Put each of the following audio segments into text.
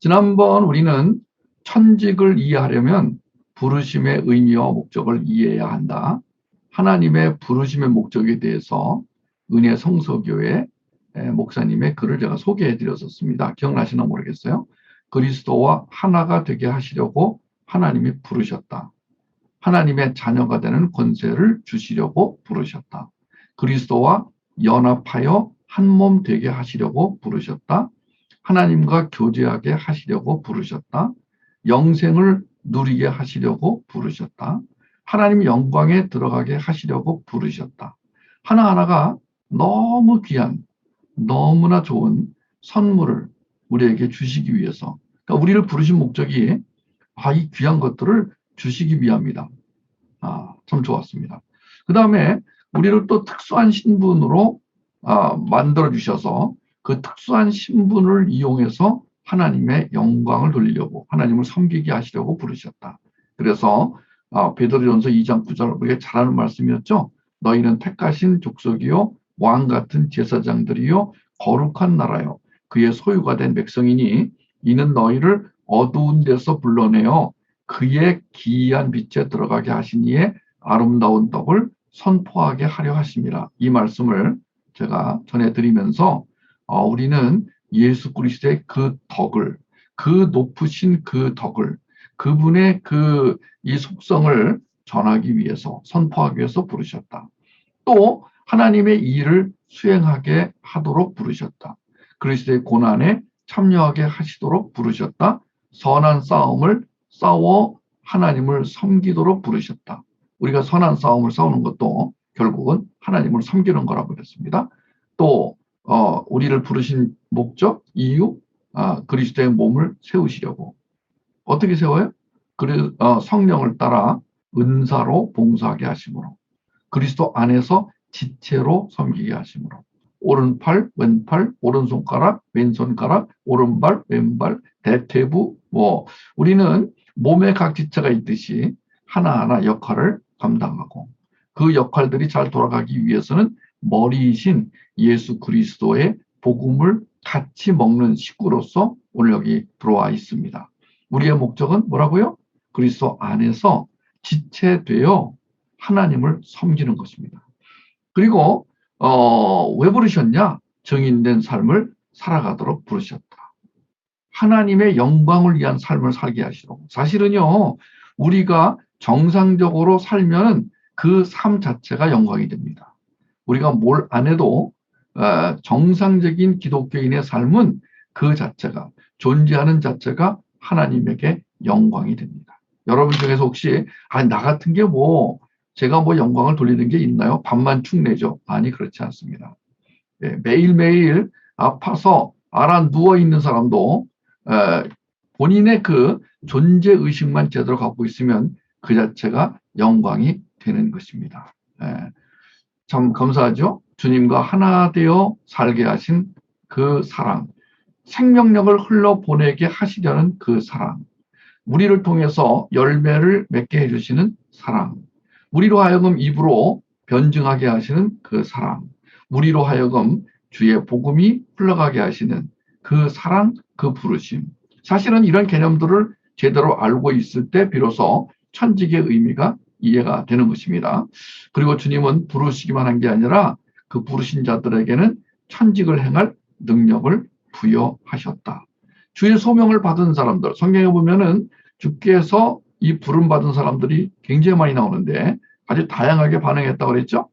지난번 우리는 천직을 이해하려면 부르심의 의미와 목적을 이해해야 한다. 하나님의 부르심의 목적에 대해서 은혜 성서교회 목사님의 글을 제가 소개해 드렸었습니다. 기억나시나 모르겠어요. 그리스도와 하나가 되게 하시려고 하나님이 부르셨다. 하나님의 자녀가 되는 권세를 주시려고 부르셨다. 그리스도와 연합하여 한 몸 되게 하시려고 부르셨다. 하나님과 교제하게 하시려고 부르셨다. 영생을 누리게 하시려고 부르셨다. 하나님 영광에 들어가게 하시려고 부르셨다. 하나하나가 너무 귀한, 너무나 좋은 선물을 우리에게 주시기 위해서, 그러니까 우리를 부르신 목적이 이 귀한 것들을 주시기 위함이다. 참 좋았습니다. 그 다음에 우리를 또 특수한 신분으로 만들어 주셔서 그 특수한 신분을 이용해서 하나님의 영광을 돌리려고, 하나님을 섬기게 하시려고 부르셨다. 그래서 베드로전서 2장 9절 우리가 잘 아는 말씀이었죠. 너희는 택하신 족속이요 왕 같은 제사장들이요 거룩한 나라요 그의 소유가 된 백성이니 이는 너희를 어두운 데서 불러내어 그의 기이한 빛에 들어가게 하신 이의 아름다운 덕을 선포하게 하려 하심이라. 이 말씀을 제가 전해드리면서 우리는 예수 그리스도의 그 덕을, 그 높으신 그 덕을, 그분의 이 속성을 전하기 위해서, 선포하기 위해서 부르셨다. 또 하나님의 일을 수행하게 하도록 부르셨다. 그리스도의 고난에 참여하게 하시도록 부르셨다. 선한 싸움을 싸워 하나님을 섬기도록 부르셨다. 우리가 선한 싸움을 싸우는 것도 결국은 하나님을 섬기는 거라고 그랬습니다. 또 우리를 부르신 목적, 이유, 그리스도의 몸을 세우시려고. 어떻게 세워요? 성령을 따라 은사로 봉사하게 하심으로, 그리스도 안에서 지체로 섬기게 하심으로, 오른팔, 왼팔, 오른손가락, 왼손가락, 오른발, 왼발, 대퇴부, 우리는 몸에 각 지체가 있듯이 하나하나 역할을 감당하고, 그 역할들이 잘 돌아가기 위해서는 머리이신 예수 그리스도의 복음을 같이 먹는 식구로서 오늘 여기 들어와 있습니다. 우리의 목적은 뭐라고요? 그리스도 안에서 지체되어 하나님을 섬기는 것입니다. 그리고 왜 부르셨냐? 정인된 삶을 살아가도록 부르셨다. 하나님의 영광을 위한 삶을 살게 하시도록. 사실은요, 우리가 정상적으로 살면 그 삶 자체가 영광이 됩니다. 우리가 뭘 안 해도 정상적인 기독교인의 삶은 그 자체가, 존재하는 자체가 하나님에게 영광이 됩니다. 여러분 중에서 혹시 나 같은 게 제가 영광을 돌리는 게 있나요? 밥만 축내죠. 아니, 그렇지 않습니다. 매일매일 아파서 알아 누워있는 사람도 본인의 그 존재의식만 제대로 갖고 있으면 그 자체가 영광이 되는 것입니다. 참 감사하죠? 주님과 하나 되어 살게 하신 그 사랑, 생명력을 흘러보내게 하시려는 그 사랑, 우리를 통해서 열매를 맺게 해주시는 사랑, 우리로 하여금 입으로 변증하게 하시는 그 사랑, 우리로 하여금 주의 복음이 흘러가게 하시는 그 사랑, 그 부르심. 사실은 이런 개념들을 제대로 알고 있을 때 비로소 천직의 의미가 이해가 되는 것입니다. 그리고 주님은 부르시기만 한 게 아니라 그 부르신 자들에게는 천직을 행할 능력을 부여하셨다. 주의 소명을 받은 사람들, 성경에 보면은 주께서 이 부름 받은 사람들이 굉장히 많이 나오는데 아주 다양하게 반응했다고 그랬죠.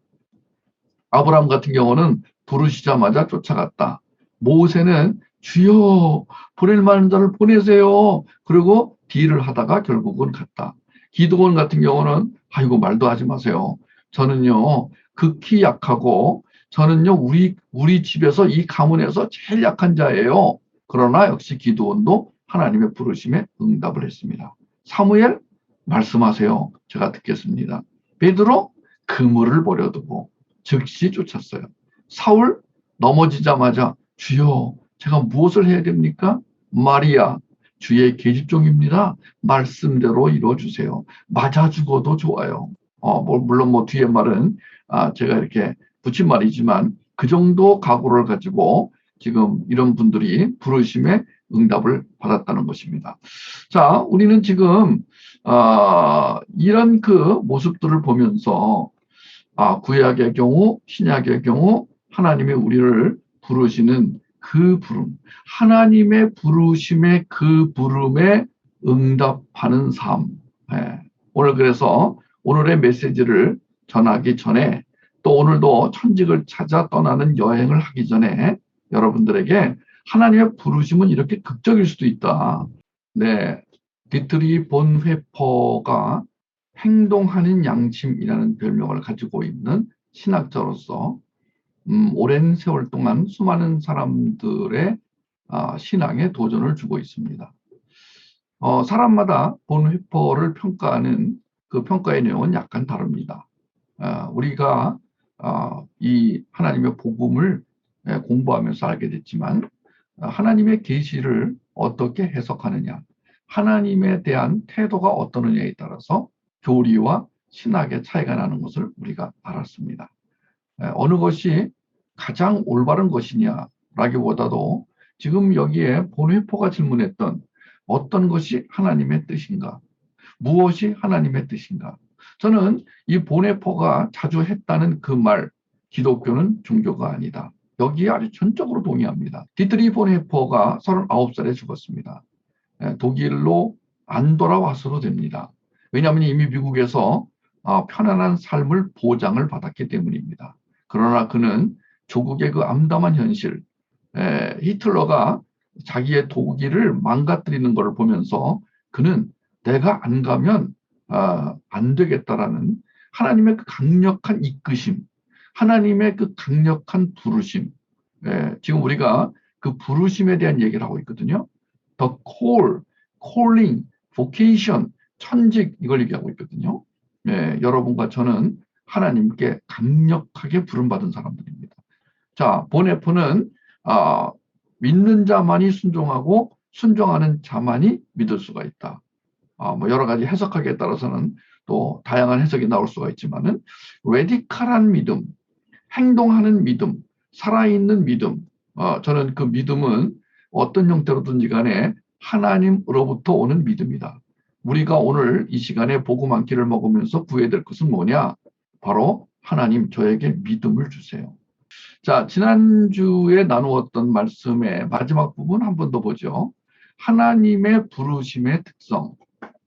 아브라함 같은 경우는 부르시자마자 쫓아갔다. 모세는 주여 보낼 만한 자를 보내세요. 그리고 딜을 하다가 결국은 갔다. 기드온 같은 경우는 아이고 말도 하지 마세요. 저는요 극히 약하고 저는요 우리 집에서 이 가문에서 제일 약한 자예요. 그러나 역시 기드온도 하나님의 부르심에 응답을 했습니다. 사무엘 말씀하세요. 제가 듣겠습니다. 베드로 그물을 버려두고 즉시 쫓았어요. 사울 넘어지자마자 주여 제가 무엇을 해야 됩니까? 마리아 주의 계집종입니다. 말씀대로 이루어주세요. 맞아 죽어도 좋아요. 물론 뒤에 말은 제가 이렇게 붙인 말이지만 그 정도 각오를 가지고 지금 이런 분들이 부르심에 응답을 받았다는 것입니다. 자, 우리는 지금 이런 그 모습들을 보면서 구약의 경우, 신약의 경우 하나님이 우리를 부르시는 그 부름, 하나님의 부르심에 그 부름에 응답하는 삶. 예. 오늘 그래서 오늘의 메시지를 전하기 전에 또 오늘도 천직을 찾아 떠나는 여행을 하기 전에 여러분들에게 하나님의 부르심은 이렇게 극적일 수도 있다. 네, 디트리 본회퍼가 행동하는 양심이라는 별명을 가지고 있는 신학자로서 오랜 세월 동안 수많은 사람들의 신앙에 도전을 주고 있습니다. 사람마다 본회퍼를 평가하는 그 평가의 내용은 약간 다릅니다. 우리가 이 하나님의 복음을 공부하면서 알게 됐지만 하나님의 계시를 어떻게 해석하느냐, 하나님에 대한 태도가 어떠느냐에 따라서 교리와 신학의 차이가 나는 것을 우리가 알았습니다. 어느 것이 가장 올바른 것이냐라기보다도 지금 여기에 본회포가 질문했던 어떤 것이 하나님의 뜻인가, 무엇이 하나님의 뜻인가. 저는 이 본회포가 자주 했다는 그 말, 기독교는 종교가 아니다. 여기에 아주 전적으로 동의합니다. 디트리 본회포가 39살에 죽었습니다. 독일로 안 돌아와서도 됩니다. 왜냐하면 이미 미국에서 편안한 삶을 보장을 받았기 때문입니다. 그러나 그는 조국의 그 암담한 현실, 히틀러가 자기의 독일을 망가뜨리는 것을 보면서 그는 내가 안 가면 안 되겠다라는 하나님의 그 강력한 이끄심, 하나님의 그 강력한 부르심, 지금 우리가 그 부르심에 대한 얘기를 하고 있거든요. The call, calling, vocation, 천직 이걸 얘기하고 있거든요. 여러분과 저는 하나님께 강력하게 부름받은 사람들입니다. 자, 보네프는 믿는 자만이 순종하고 순종하는 자만이 믿을 수가 있다. 뭐 여러 가지 해석하기에 따라서는 또 다양한 해석이 나올 수가 있지만은 레디컬한 믿음, 행동하는 믿음, 살아있는 믿음. 저는 그 믿음은 어떤 형태로든지 간에 하나님으로부터 오는 믿음이다. 우리가 오늘 이 시간에 복음 한 끼를 먹으면서 구해야 될 것은 뭐냐? 바로 하나님 저에게 믿음을 주세요. 자, 지난주에 나누었던 말씀의 마지막 부분 한 번 더 보죠. 하나님의 부르심의 특성.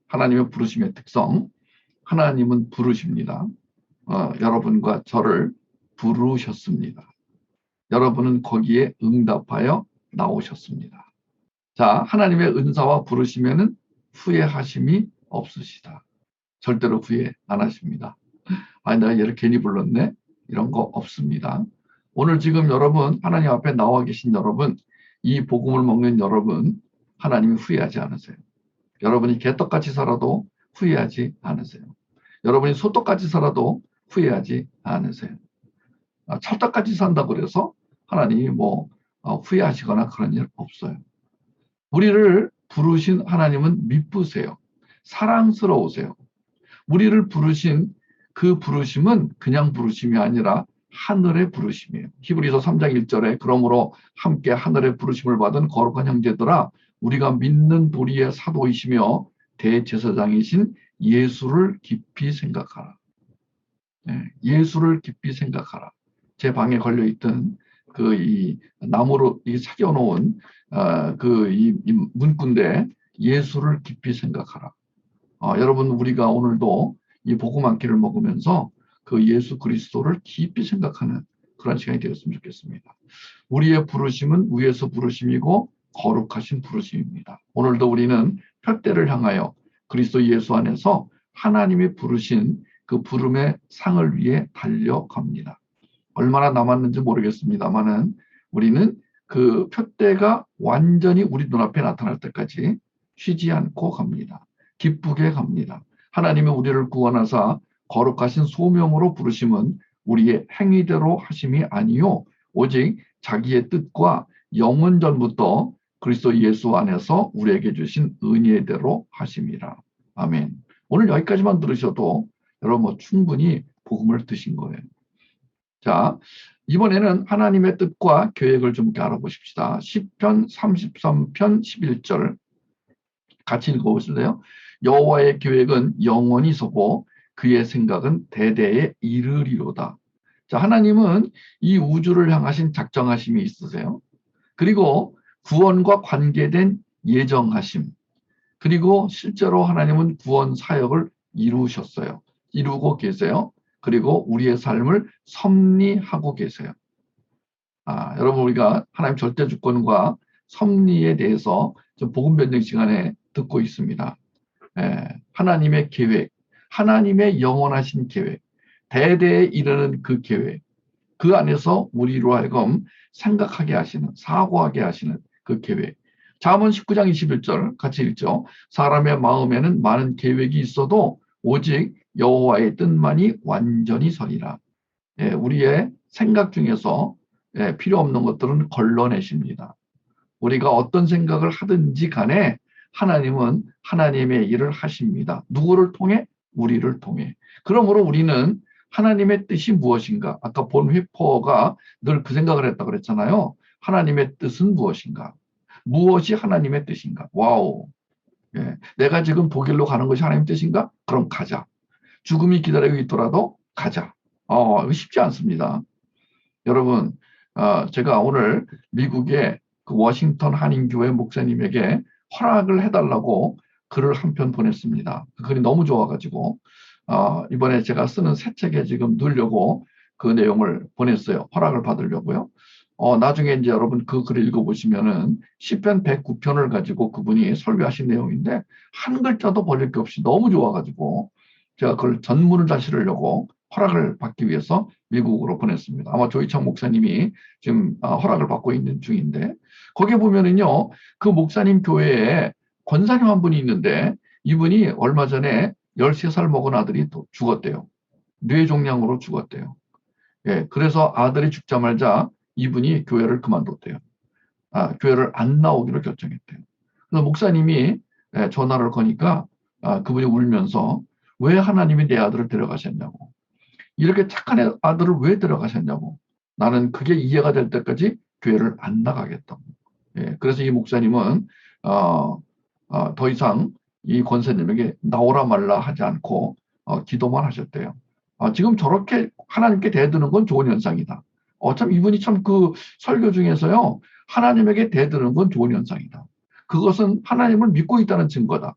하나님의 부르심의 특성. 하나님은 부르십니다. 여러분과 저를 부르셨습니다. 여러분은 거기에 응답하여 나오셨습니다. 자, 하나님의 은사와 부르시면은 후회하심이 없으시다. 절대로 후회 안 하십니다. 내가 얘를 괜히 불렀네? 이런 거 없습니다. 오늘 지금 여러분, 하나님 앞에 나와 계신 여러분, 이 복음을 먹는 여러분, 하나님이 후회하지 않으세요. 여러분이 개떡같이 살아도 후회하지 않으세요. 여러분이 소떡같이 살아도 후회하지 않으세요. 찰떡같이 산다고 그래서 하나님이 후회하시거나 그런 일 없어요. 우리를 부르신 하나님은 미쁘세요. 사랑스러우세요. 우리를 부르신 그 부르심은 그냥 부르심이 아니라 하늘의 부르심이에요. 히브리서 3장 1절에 그러므로 함께 하늘의 부르심을 받은 거룩한 형제들아 우리가 믿는 도리의 사도이시며 대제사장이신 예수를 깊이 생각하라. 예수를 깊이 생각하라. 제 방에 걸려있던 이 나무로 새겨놓은 이 문구인데 예수를 깊이 생각하라. 여러분 우리가 오늘도 이 복음 한 끼를 먹으면서 그 예수 그리스도를 깊이 생각하는 그런 시간이 되었으면 좋겠습니다. 우리의 부르심은 위에서 부르심이고 거룩하신 부르심입니다. 오늘도 우리는 표대를 향하여 그리스도 예수 안에서 하나님이 부르신 그 부름의 상을 위해 달려갑니다. 얼마나 남았는지 모르겠습니다만은 우리는 그 표대가 완전히 우리 눈앞에 나타날 때까지 쉬지 않고 갑니다. 기쁘게 갑니다. 하나님이 우리를 구원하사 거룩하신 소명으로 부르심은 우리의 행위대로 하심이 아니요 오직 자기의 뜻과 영원 전부터 그리스도 예수 안에서 우리에게 주신 은혜대로 하심이라. 아멘. 오늘 여기까지만 들으셔도 여러분 충분히 복음을 드신 거예요. 자, 이번에는 하나님의 뜻과 계획을 좀 알아보십시다. 시편 33편 11절 같이 읽어보실래요? 여호와의 계획은 영원히 서고 그의 생각은 대대에 이르리로다. 자, 하나님은 이 우주를 향하신 작정하심이 있으세요. 그리고 구원과 관계된 예정하심, 그리고 실제로 하나님은 구원 사역을 이루셨어요. 이루고 계세요. 그리고 우리의 삶을 섭리하고 계세요. 여러분, 우리가 하나님 절대 주권과 섭리에 대해서 복음 변증 시간에 듣고 있습니다. 하나님의 계획, 하나님의 영원하신 계획, 대대에 이르는 그 계획, 그 안에서 우리로 하여금 생각하게 하시는, 사고하게 하시는 그 계획. 잠언 19장 21절 같이 읽죠. 사람의 마음에는 많은 계획이 있어도 오직 여호와의 뜻만이 완전히 서리라. 우리의 생각 중에서 필요 없는 것들은 걸러내십니다. 우리가 어떤 생각을 하든지 간에 하나님은 하나님의 일을 하십니다. 누구를 통해? 우리를 통해. 그러므로 우리는 하나님의 뜻이 무엇인가? 아까 본 회퍼가 늘 그 생각을 했다고 그랬잖아요. 하나님의 뜻은 무엇인가? 무엇이 하나님의 뜻인가? 와우. 내가 지금 독일로 가는 것이 하나님의 뜻인가? 그럼 가자. 죽음이 기다리고 있더라도 가자. 이거 쉽지 않습니다. 여러분, 제가 오늘 미국의 그 워싱턴 한인교회 목사님에게 허락을 해달라고 글을 한 편 보냈습니다. 그 글이 너무 좋아가지고 이번에 제가 쓰는 새 책에 지금 넣으려고 그 내용을 보냈어요. 허락을 받으려고요. 나중에 이제 여러분 그 글을 읽어보시면은 시편 109편을 가지고 그분이 설교하신 내용인데 한 글자도 버릴 게 없이 너무 좋아가지고 제가 그걸 전문을 다 실으려고 허락을 받기 위해서 미국으로 보냈습니다. 아마 조희창 목사님이 지금 허락을 받고 있는 중인데 거기에 보면은요, 그 목사님 교회에 권사님 한 분이 있는데 이분이 얼마 전에 13살 먹은 아들이 또 죽었대요. 뇌종양으로 죽었대요. 그래서 아들이 죽자마자 이분이 교회를 그만뒀대요. 교회를 안 나오기로 결정했대요. 그래서 목사님이 전화를 거니까 그분이 울면서 왜 하나님이 내 아들을 데려가셨냐고. 이렇게 착한 아들을 왜 데려가셨냐고. 나는 그게 이해가 될 때까지 교회를 안 나가겠다고. 그래서 이 목사님은 더 이상 이 권사님에게 나오라 말라 하지 않고 기도만 하셨대요. 지금 저렇게 하나님께 대드는 건 좋은 현상이다. 참 이분이 참 그 설교 중에서요. 하나님에게 대드는 건 좋은 현상이다. 그것은 하나님을 믿고 있다는 증거다.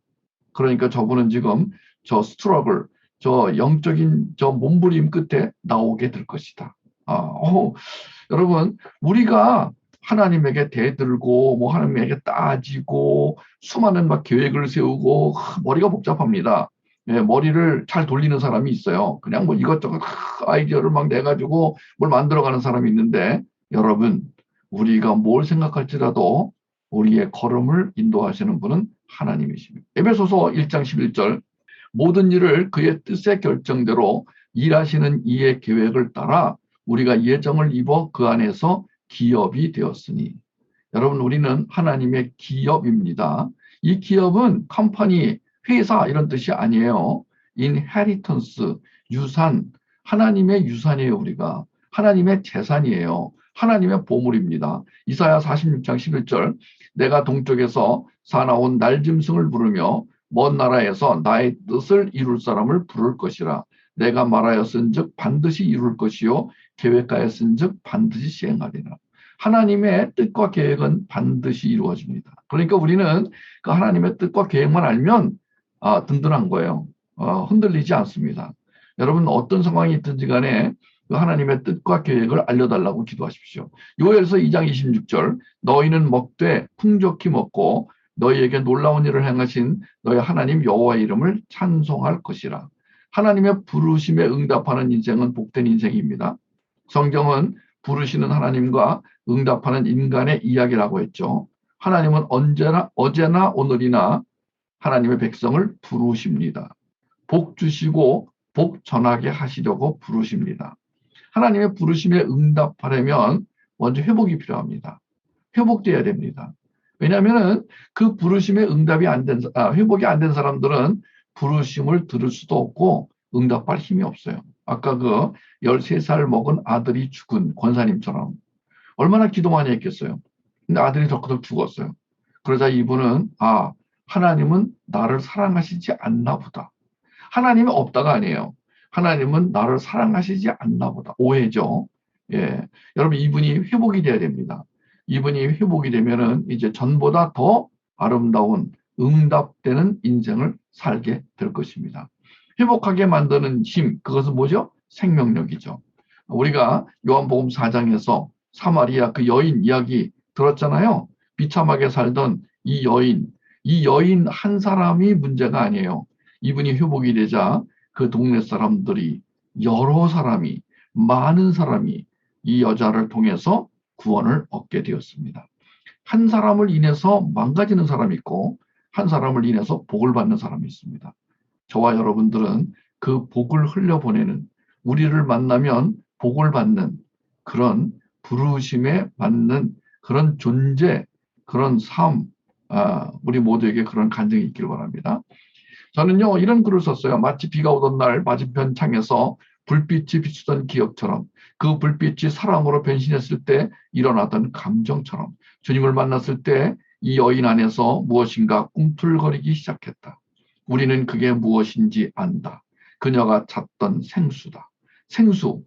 그러니까 저분은 지금 저 스트러글, 저 영적인 저 몸부림 끝에 나오게 될 것이다. 여러분, 우리가 하나님에게 대들고 뭐 하나님에게 따지고 수많은 막 계획을 세우고 머리가 복잡합니다. 머리를 잘 돌리는 사람이 있어요. 그냥 뭐 이것저것 아이디어를 막 내가지고 뭘 만들어가는 사람이 있는데 여러분, 우리가 뭘 생각할지라도 우리의 걸음을 인도하시는 분은 하나님이십니다. 에베소서 1장 11절 모든 일을 그의 뜻의 결정대로 일하시는 이의 계획을 따라 우리가 예정을 입어 그 안에서 기업이 되었으니 여러분 우리는 하나님의 기업입니다. 이 기업은 컴퍼니, 회사 이런 뜻이 아니에요. 인헤리턴스, 유산, 하나님의 유산이에요. 우리가 하나님의 재산이에요. 하나님의 보물입니다. 이사야 46장 11절 내가 동쪽에서 사나운 날짐승을 부르며 먼 나라에서 나의 뜻을 이룰 사람을 부를 것이라. 내가 말하였은즉 반드시 이룰 것이요 계획하였은즉 반드시 시행하리라. 하나님의 뜻과 계획은 반드시 이루어집니다. 그러니까 우리는 그 하나님의 뜻과 계획만 알면 든든한 거예요. 흔들리지 않습니다. 여러분 어떤 상황이 있든지 간에 그 하나님의 뜻과 계획을 알려달라고 기도하십시오. 요엘서 2장 26절 너희는 먹되 풍족히 먹고 너희에게 놀라운 일을 행하신 너희 하나님 여호와의 이름을 찬송할 것이라. 하나님의 부르심에 응답하는 인생은 복된 인생입니다. 성경은 부르시는 하나님과 응답하는 인간의 이야기라고 했죠. 하나님은 언제나 어제나 오늘이나 하나님의 백성을 부르십니다. 복 주시고 복 전하게 하시려고 부르십니다. 하나님의 부르심에 응답하려면 먼저 회복이 필요합니다. 회복돼야 됩니다. 왜냐하면 그 부르심에 응답이 안 된, 회복이 안 된 사람들은 부르심을 들을 수도 없고 응답할 힘이 없어요. 아까 그 13살 먹은 아들이 죽은 권사님처럼 얼마나 기도 많이 했겠어요. 근데 아들이 덜커덕 죽었어요. 그러자 이분은 하나님은 나를 사랑하시지 않나 보다. 하나님이 없다가 아니에요. 하나님은 나를 사랑하시지 않나 보다. 오해죠. 예. 여러분, 이분이 회복이 돼야 됩니다. 이분이 회복이 되면은 이제 전보다 더 아름다운 응답되는 인생을 살게 될 것입니다. 회복하게 만드는 힘, 그것은 뭐죠? 생명력이죠. 우리가 요한복음 4장에서 사마리아 그 여인 이야기 들었잖아요. 비참하게 살던 이 여인 한 사람이 문제가 아니에요. 이분이 회복이 되자 그 동네 사람들이 여러 사람이 많은 사람이 이 여자를 통해서 구원을 얻게 되었습니다. 한 사람을 인해서 망가지는 사람이 있고 한 사람을 인해서 복을 받는 사람이 있습니다. 저와 여러분들은 그 복을 흘려보내는 우리를 만나면 복을 받는 그런 부르심에 받는 그런 존재, 그런 삶, 우리 모두에게 그런 간증이 있기를 바랍니다. 저는요, 이런 글을 썼어요. 마치 비가 오던 날 맞은편 창에서 불빛이 비추던 기억처럼 그 불빛이 사랑으로 변신했을 때 일어나던 감정처럼 주님을 만났을 때 이 여인 안에서 무엇인가 꿈틀거리기 시작했다. 우리는 그게 무엇인지 안다. 그녀가 찾던 생수다. 생수.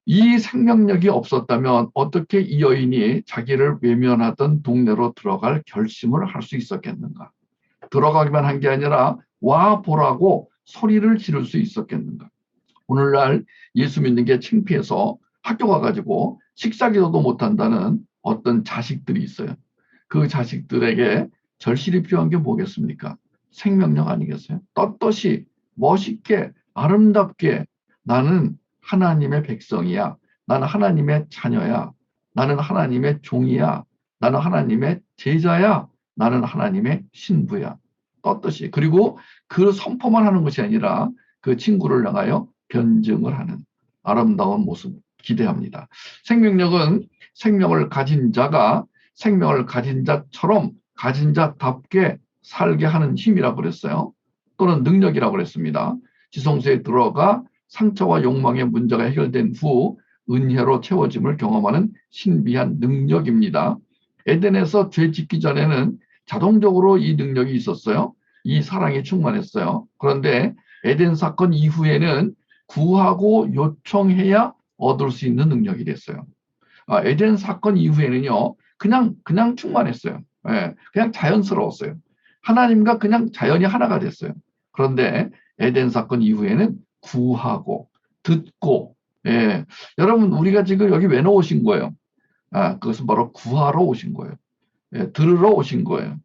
이 생명력이 없었다면 어떻게 이 여인이 자기를 외면하던 동네로 들어갈 결심을 할 수 있었겠는가? 들어가기만 한 게 아니라 와 보라고 소리를 지를 수 있었겠는가? 오늘날 예수 믿는 게 창피해서 학교 가가지고 식사기도도 못한다는 어떤 자식들이 있어요. 그 자식들에게 절실히 필요한 게 뭐겠습니까? 생명력 아니겠어요? 떳떳이 멋있게 아름답게 나는 하나님의 백성이야. 나는 하나님의 자녀야. 나는 하나님의 종이야. 나는 하나님의 제자야. 나는 하나님의 신부야. 떳떳이. 그리고 그 선포만 하는 것이 아니라 그 친구를 향하여 변증을 하는 아름다운 모습 기대합니다. 생명력은 생명을 가진 자가 생명을 가진 자처럼 가진 자답게 살게 하는 힘이라고 그랬어요. 또는 능력이라고 그랬습니다. 지성소에 들어가 상처와 욕망의 문제가 해결된 후 은혜로 채워짐을 경험하는 신비한 능력입니다. 에덴에서 죄 짓기 전에는 자동적으로 이 능력이 있었어요. 이 사랑이 충만했어요. 그런데 에덴 사건 이후에는 구하고 요청해야 얻을 수 있는 능력이 됐어요. 에덴 사건 이후에는요, 그냥 충만했어요. 예, 그냥 자연스러웠어요. 하나님과 그냥 자연이 하나가 됐어요. 그런데 에덴 사건 이후에는 구하고 듣고, 예, 여러분 우리가 지금 여기 왜 나오신 거예요? 그것은 바로 구하러 오신 거예요. 예, 들으러 오신 거예요.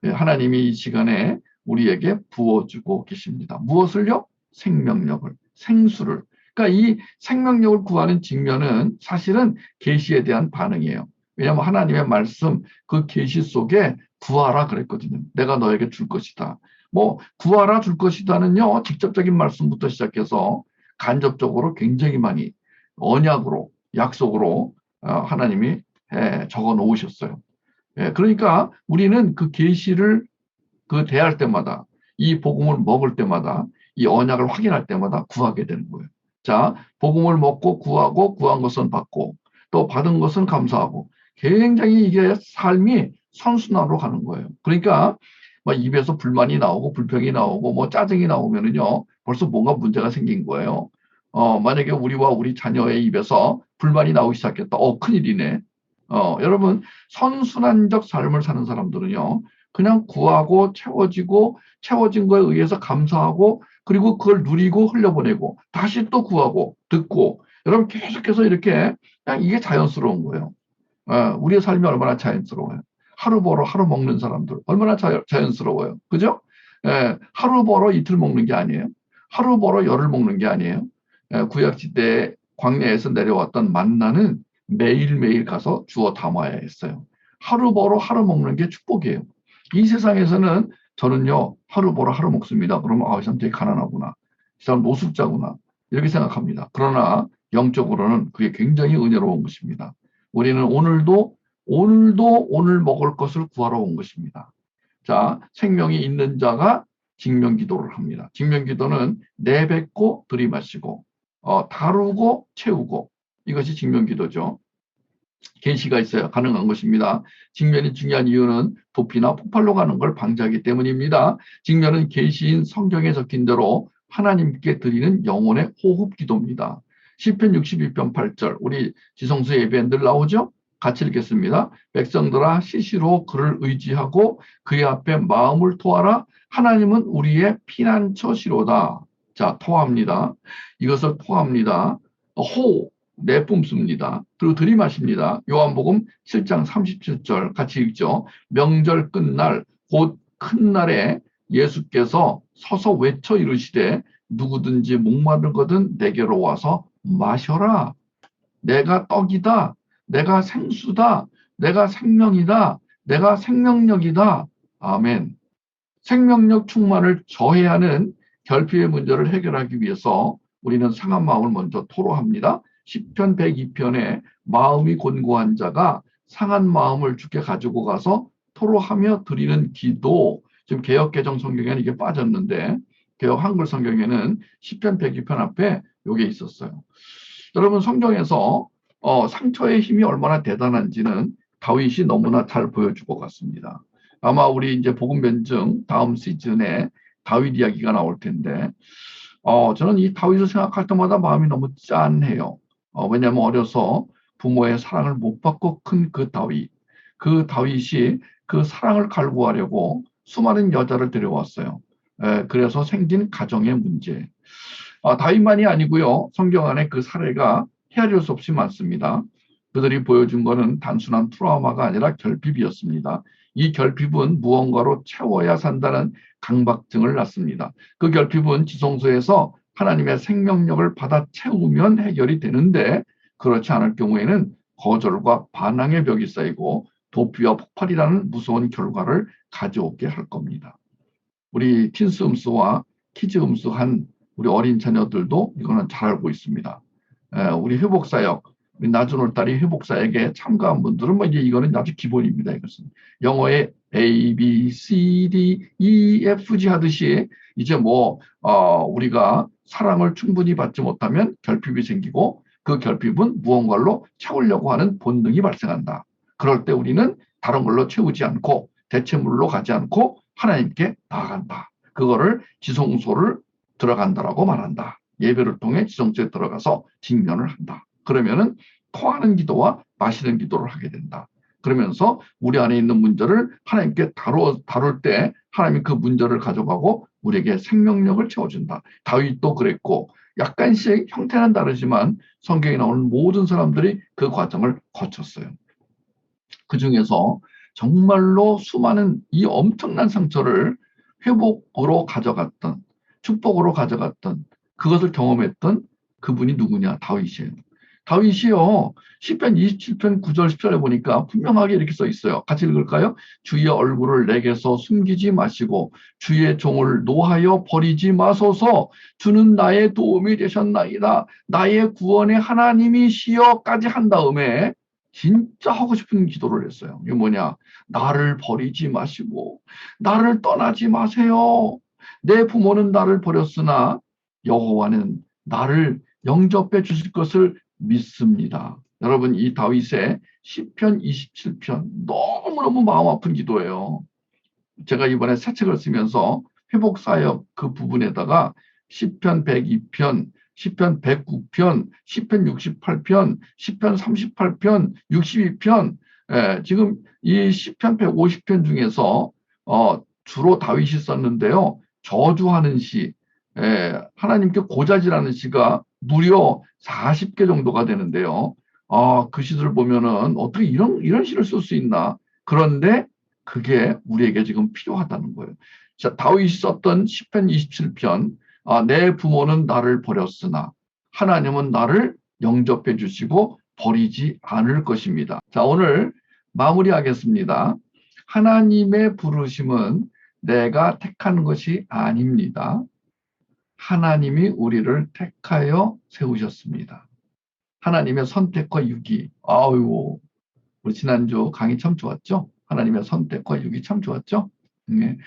예, 하나님이 이 시간에 우리에게 부어주고 계십니다. 무엇을요? 생명력을, 생수를. 그러니까 이 생명력을 구하는 직면은 사실은 계시에 대한 반응이에요. 왜냐하면 하나님의 말씀, 그 계시 속에 구하라 그랬거든요. 내가 너에게 줄 것이다. 뭐 구하라 줄 것이다는요, 직접적인 말씀부터 시작해서 간접적으로 굉장히 많이 언약으로, 약속으로 하나님이 적어 놓으셨어요. 그러니까 우리는 그 계시를 그 대할 때마다 이 복음을 먹을 때마다 이 언약을 확인할 때마다 구하게 되는 거예요. 자, 복음을 먹고 구하고 구한 것은 받고 또 받은 것은 감사하고 굉장히 이게 삶이 선순환으로 가는 거예요. 그러니까 뭐 입에서 불만이 나오고 불평이 나오고 뭐 짜증이 나오면은요 벌써 뭔가 문제가 생긴 거예요. 만약에 우리와 우리 자녀의 입에서 불만이 나오기 시작했다. 큰일이네. 여러분 선순환적 삶을 사는 사람들은요 그냥 구하고 채워지고 채워진 거에 의해서 감사하고 그리고 그걸 누리고 흘려보내고 다시 또 구하고 듣고 여러분 계속해서 이렇게 그냥 이게 자연스러운 거예요. 우리의 삶이 얼마나 자연스러워요. 하루 벌어 하루 먹는 사람들 얼마나 자연스러워요. 그죠? 하루 벌어 이틀 먹는 게 아니에요. 하루 벌어 열흘 먹는 게 아니에요. 구약시대 광야에서 내려왔던 만나는 매일매일 가서 주워 담아야 했어요. 하루 벌어 하루 먹는 게 축복이에요. 이 세상에서는 저는요 하루 벌어 하루 먹습니다. 그러면 이 사람 되게 가난하구나. 이 사람 노숙자구나. 이렇게 생각합니다. 그러나 영적으로는 그게 굉장히 은혜로운 것입니다. 우리는 오늘도 오늘 먹을 것을 구하러 온 것입니다. 자, 생명이 있는 자가 직면기도를 합니다. 직면기도는 내뱉고 들이마시고 다루고 채우고 이것이 직면기도죠. 계시가 있어야 가능한 것입니다. 직면이 중요한 이유는 도피나 폭발로 가는 걸 방지하기 때문입니다. 직면은 계시인 성경에 적힌 대로 하나님께 드리는 영혼의 호흡 기도입니다. 시편 62편 8절 우리 지성수 예배에 늘 나오죠? 같이 읽겠습니다. 백성들아 시시로 그를 의지하고 그의 앞에 마음을 토하라. 하나님은 우리의 피난처시로다. 자, 토합니다. 이것을 토합니다. 호 내뿜습니다. 그리고 들이마십니다. 요한복음 7장 37절 같이 읽죠. 명절 끝날 곧 큰 날에 예수께서 서서 외쳐 이르시되 누구든지 목마르거든 내게로 와서 마셔라. 내가 떡이다. 내가 생수다. 내가 생명이다. 내가 생명력이다. 아멘. 생명력 충만을 저해하는 결핍의 문제를 해결하기 위해서 우리는 상한 마음을 먼저 토로합니다. 시편 102편에 마음이 곤고한 자가 상한 마음을 주께 가지고 가서 토로하며 드리는 기도. 지금 개역개정 성경에는 이게 빠졌는데 개역 한글 성경에는 시편 102편 앞에 이게 있었어요. 여러분 성경에서 상처의 힘이 얼마나 대단한지는 다윗이 너무나 잘 보여주고 갔습니다. 아마 우리 이제 복음 변증 다음 시즌에 다윗 이야기가 나올 텐데 저는 이 다윗을 생각할 때마다 마음이 너무 짠해요. 왜냐하면 어려서 부모의 사랑을 못 받고 큰 그 다윗이 그 사랑을 갈구하려고 수많은 여자를 데려왔어요. 그래서 생긴 가정의 문제. 다윗만이 아니고요. 성경 안에 그 사례가 헤아릴 수 없이 많습니다. 그들이 보여준 것은 단순한 트라우마가 아니라 결핍이었습니다. 이 결핍은 무언가로 채워야 산다는 강박증을 낳습니다. 그 결핍은 지성소에서 하나님의 생명력을 받아 채우면 해결이 되는데 그렇지 않을 경우에는 거절과 반항의 벽이 쌓이고 도피와 폭발이라는 무서운 결과를 가져오게 할 겁니다. 우리 틴스 음수와 키즈 음수한 우리 어린 자녀들도 이거는 잘 알고 있습니다. 우리 회복사역, 우리 나준올 딸이 회복사역에 참가한 분들은 뭐 이제 이거는 아주 기본입니다. 이것은 영어의 A, B, C, D, E, F, G 하듯이 이제 우리가 사랑을 충분히 받지 못하면 결핍이 생기고 그 결핍은 무언가로 채우려고 하는 본능이 발생한다. 그럴 때 우리는 다른 걸로 채우지 않고 대체물로 가지 않고 하나님께 나아간다. 그거를 지성소를 들어간다라고 말한다. 예배를 통해 지성소에 들어가서 직면을 한다. 그러면은 토하는 기도와 마시는 기도를 하게 된다. 그러면서 우리 안에 있는 문제를 하나님께 다룰 때 하나님이 그 문제를 가져가고 우리에게 생명력을 채워준다. 다윗도 그랬고 약간씩 형태는 다르지만 성경에 나오는 모든 사람들이 그 과정을 거쳤어요. 그 중에서 정말로 수많은 이 엄청난 상처를 회복으로 가져갔던 축복으로 가져갔던 그것을 경험했던 그분이 누구냐? 다윗이에요. 다윗이요. 시편 27편 9절 10절에 보니까 분명하게 이렇게 써 있어요. 같이 읽을까요? 주의 얼굴을 내게서 숨기지 마시고 주의 종을 노하여 버리지 마소서. 주는 나의 도움이 되셨나이다. 나의 구원의 하나님이시여까지 한 다음에 진짜 하고 싶은 기도를 했어요. 이게 뭐냐? 나를 버리지 마시고 나를 떠나지 마세요. 내 부모는 나를 버렸으나 여호와는 나를 영접해 주실 것을 믿습니다. 여러분 이 다윗의 시편 27편 너무너무 마음 아픈 기도예요. 제가 이번에 새 책을 쓰면서 회복사역 그 부분에다가 시편 102편, 시편 109편, 시편 68편, 시편 38편, 62편 지금 이 시편 150편 중에서 주로 다윗이 썼는데요. 저주하는 시, 하나님께 고자질하는 시가 무려 40개 정도가 되는데요. 그 시들을 보면은 어떻게 이런 시를 쓸 수 있나? 그런데 그게 우리에게 지금 필요하다는 거예요. 자, 다윗이 썼던 시편 27편, 내 부모는 나를 버렸으나 하나님은 나를 영접해 주시고 버리지 않을 것입니다. 자, 오늘 마무리하겠습니다. 하나님의 부르심은 내가 택한 것이 아닙니다. 하나님이 우리를 택하여 세우셨습니다. 하나님의 선택과 유기. 우리 지난주 강의 참 좋았죠? 하나님의 선택과 유기 참 좋았죠? 네.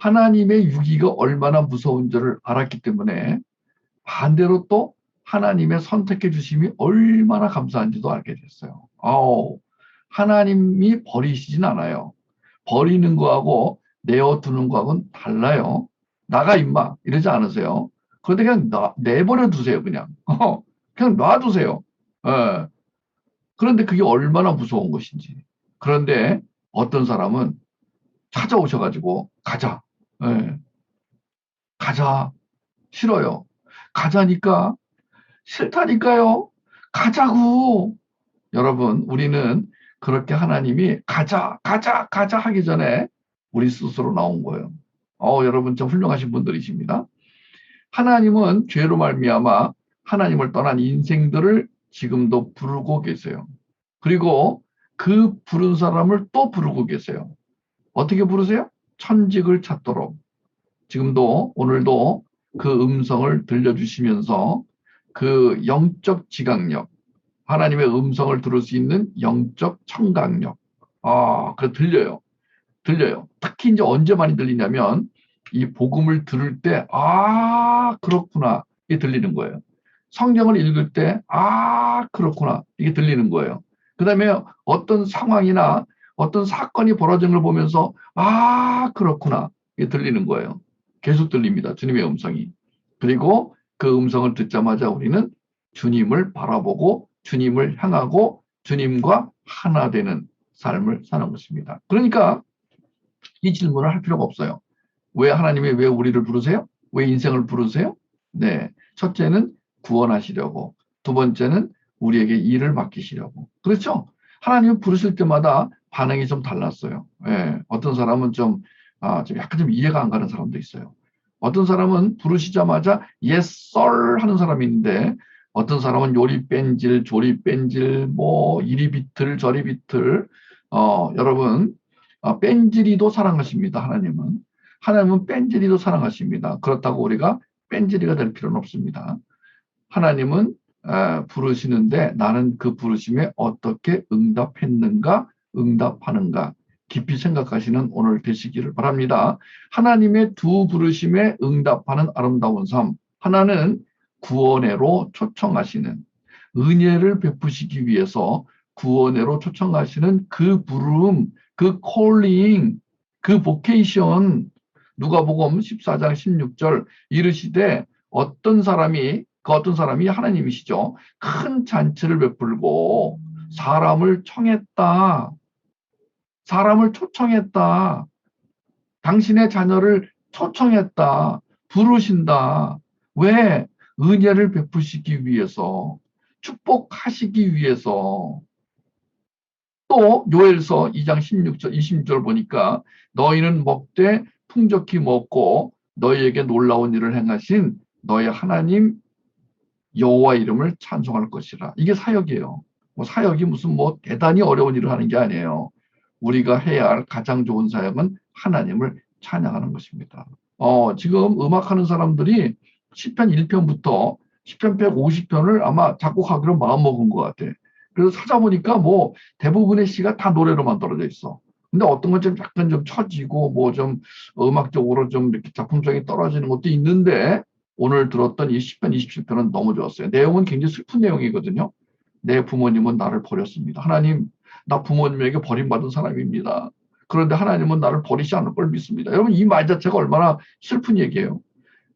하나님의 유기가 얼마나 무서운 줄을 알았기 때문에 반대로 또 하나님의 선택해 주심이 얼마나 감사한지도 알게 됐어요. 하나님이 버리시진 않아요. 버리는 거하고 내어두는 거하고는 달라요. 나가 임마 이러지 않으세요. 그런데 그냥 내버려 두세요. 그냥 그냥 놔두세요. 예. 그런데 그게 얼마나 무서운 것인지. 그런데 어떤 사람은 찾아오셔가지고 가자. 예. 가자. 싫어요. 가자니까 싫다니까요. 가자고. 여러분, 우리는 그렇게 하나님이 가자, 가자, 가자 하기 전에 우리 스스로 나온 거예요. 여러분 좀 훌륭하신 분들이십니다. 하나님은 죄로 말미암아 하나님을 떠난 인생들을 지금도 부르고 계세요. 그리고 그 부른 사람을 또 부르고 계세요. 어떻게 부르세요? 천직을 찾도록. 지금도 오늘도 그 음성을 들려주시면서 그 영적 지각력, 하나님의 음성을 들을 수 있는 영적 청각력. 그 들려요. 들려요. 특히 이제 언제 많이 들리냐면 이 복음을 들을 때, 그렇구나. 이게 들리는 거예요. 성경을 읽을 때, 그렇구나. 이게 들리는 거예요. 그 다음에 어떤 상황이나 어떤 사건이 벌어진 걸 보면서, 그렇구나. 이게 들리는 거예요. 계속 들립니다. 주님의 음성이. 그리고 그 음성을 듣자마자 우리는 주님을 바라보고 주님을 향하고 주님과 하나 되는 삶을 사는 것입니다. 그러니까 이 질문을 할 필요가 없어요. 왜 하나님이 왜 우리를 부르세요? 왜 인생을 부르세요? 네. 첫째는 구원하시려고. 두 번째는 우리에게 일을 맡기시려고. 그렇죠? 하나님을 부르실 때마다 반응이 좀 달랐어요. 예. 어떤 사람은 좀 약간 좀 이해가 안 가는 사람도 있어요. 어떤 사람은 부르시자마자 yes sir 하는 사람이 있는데 어떤 사람은 요리 뺀질, 조리 뺀질, 뭐 이리 비틀, 저리 비틀. 여러분 뺀질이도 사랑하십니다. 하나님은 뺀질이도 사랑하십니다. 그렇다고 우리가 뺀질이가 될 필요는 없습니다. 하나님은 부르시는데 나는 그 부르심에 어떻게 응답했는가, 응답하는가 깊이 생각하시는 오늘 되시기를 바랍니다. 하나님의 두 부르심에 응답하는 아름다운 삶. 하나는 구원회로 초청하시는, 은혜를 베푸시기 위해서 구원회로 초청하시는 그 부름, 그 콜링, 그 보케이션. 누가복음 14장 16절 이르시되 그 어떤 사람이 하나님이시죠. 큰 잔치를 베풀고 사람을 청했다. 사람을 초청했다. 당신의 자녀를 초청했다. 부르신다. 왜? 은혜를 베푸시기 위해서, 축복하시기 위해서. 또 요엘서 2장 16절, 26절 보니까 너희는 먹되 풍족히 먹고 너희에게 놀라운 일을 행하신 너희 하나님 여호와 이름을 찬송할 것이라. 이게 사역이에요. 사역이 무슨 대단히 어려운 일을 하는 게 아니에요. 우리가 해야 할 가장 좋은 사역은 하나님을 찬양하는 것입니다. 지금 음악하는 사람들이 시편 1편부터 시편 150편을 아마 작곡하기로 마음먹은 것 같아. 그래서 찾아보니까 대부분의 시가 다 노래로 만들어져 있어. 근데 어떤 건 좀 약간 좀 처지고 좀 음악적으로 좀 이렇게 작품성이 떨어지는 것도 있는데 오늘 들었던 이 시편 27편은 너무 좋았어요. 내용은 굉장히 슬픈 내용이거든요. 내 부모님은 나를 버렸습니다. 하나님, 나 부모님에게 버림받은 사람입니다. 그런데 하나님은 나를 버리지 않을 걸 믿습니다. 여러분 이 말 자체가 얼마나 슬픈 얘기예요.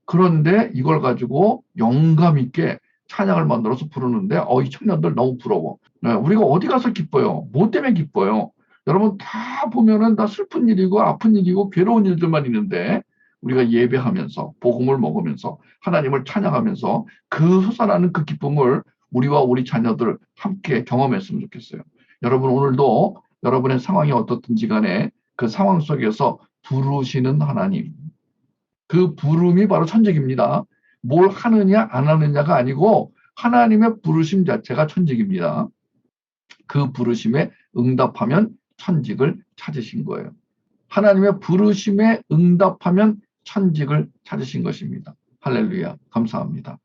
그런데 이걸 가지고 영감 있게 찬양을 만들어서 부르는데 이 청년들 너무 부러워. 네, 우리가 어디 가서 기뻐요? 뭐 때문에 기뻐요? 여러분 다 보면은 다 슬픈 일이고 아픈 일이고 괴로운 일들만 있는데 우리가 예배하면서 복음을 먹으면서 하나님을 찬양하면서 그 솟아나는 그 기쁨을 우리와 우리 자녀들 함께 경험했으면 좋겠어요. 여러분 오늘도 여러분의 상황이 어떻든지 간에 그 상황 속에서 부르시는 하나님, 그 부름이 바로 천직입니다. 뭘 하느냐 안 하느냐가 아니고 하나님의 부르심 자체가 천직입니다. 그 부르심에 응답하면 천직을 찾으신 거예요. 하나님의 부르심에 응답하면 천직을 찾으신 것입니다. 할렐루야. 감사합니다.